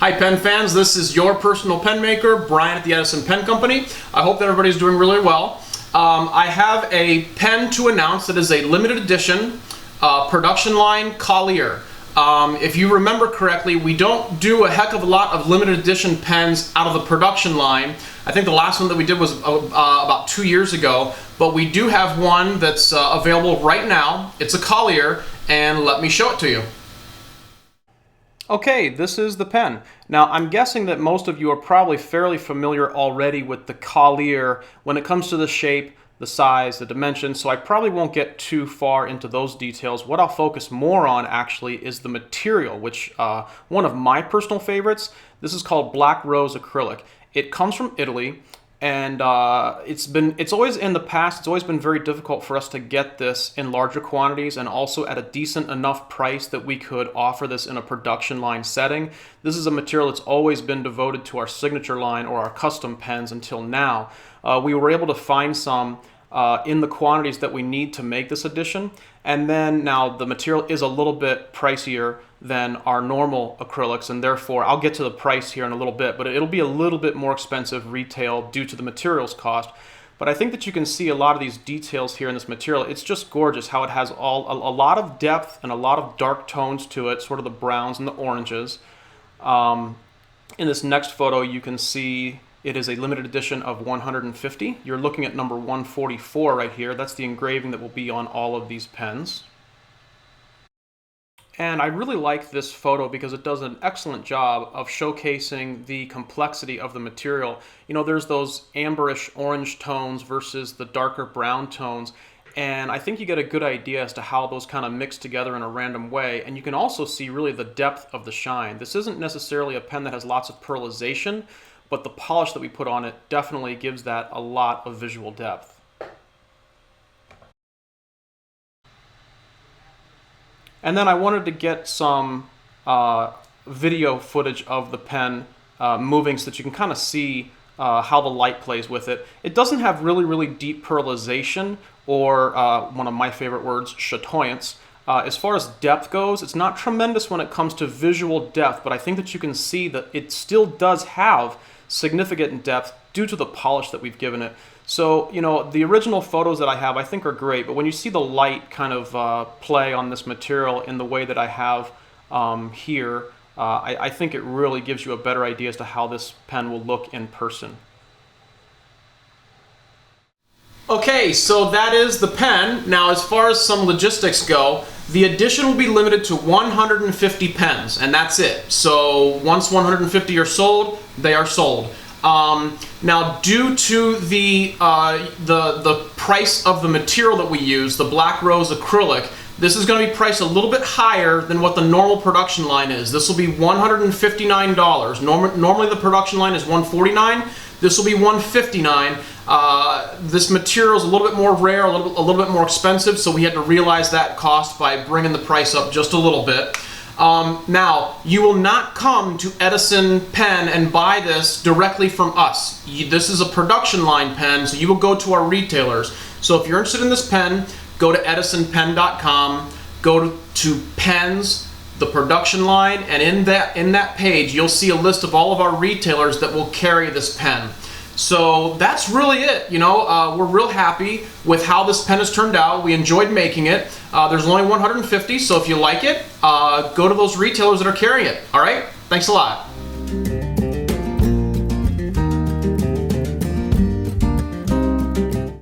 Hi pen fans, this is your personal pen maker, Brian at the Edison Pen Company. I hope that everybody's doing really well. I have a pen to announce that is a limited edition production line Collier. If you remember correctly, we don't do a heck of a lot of limited edition pens out of the production line. I think the last one that we did was about 2 years ago, but we do have one that's available right now. It's a Collier, and let me show it to you. Okay, this is the pen. Now, I'm guessing that most of you are probably fairly familiar already with the Collier when it comes to the shape, the size, the dimensions, so I probably won't get too far into those details. What I'll focus more on actually is the material, which one of my personal favorites. This is called Black Rose acrylic. It comes from Italy, and it's always in the past, it's always been very difficult for us to get this in larger quantities and also at a decent enough price that we could offer this in a production line setting. This is a material that's always been devoted to our signature line or our custom pens until now. We were able to find some in the quantities that we need to make this edition, and then now the material is a little bit pricier than our normal acrylics, and therefore I'll get to the price here in a little bit, but it'll be a little bit more expensive retail due to the materials cost. But I think that you can see a lot of these details here in this material. It's just gorgeous how it has a lot of depth and a lot of dark tones to it, sort of the browns and the oranges. In this next photo you can see it is a limited edition of 150. You're looking at number 144 right here. That's the engraving that will be on all of these pens. And I really like this photo because it does an excellent job of showcasing the complexity of the material. You know, there's those amberish orange tones versus the darker brown tones, and I think you get a good idea as to how those kind of mix together in a random way. And you can also see really the depth of the shine. This isn't necessarily a pen that has lots of pearlization, but the polish that we put on it definitely gives that a lot of visual depth. And then I wanted to get some video footage of the pen moving so that you can kind of see how the light plays with it. It doesn't have really deep pearlization or one of my favorite words, chatoyance. As far as depth goes, it's not tremendous when it comes to visual depth, but I think that you can see that it still does have significant depth due to the polish that we've given it. So, you know, the original photos that I have I think are great, but when you see the light kind of play on this material in the way that I have here, I think it really gives you a better idea as to how this pen will look in person. Okay, so that is the pen. Now, as far as some logistics go, the edition will be limited to 150 pens, and that's it. So once 150 are sold, they are sold. Now, due to the price of the material that we use, the Black Rose acrylic, this is going to be priced a little bit higher than what the normal production line is. This will be $159. Normally the production line is $149. This will be $159. This material is a little bit more rare, a little bit more expensive, so we had to realize that cost by bringing the price up just a little bit. Now, you will not come to Edison Pen and buy this directly from us. This is a production line pen, so you will go to our retailers. So if you're interested in this pen, go to edisonpen.com, go to Pens, the production line, and in that page, you'll see a list of all of our retailers that will carry this pen. So that's really it. You know, we're real happy with how this pen has turned out. We enjoyed making it. There's only 150, so if you like it, go to those retailers that are carrying it. All right? Thanks a lot.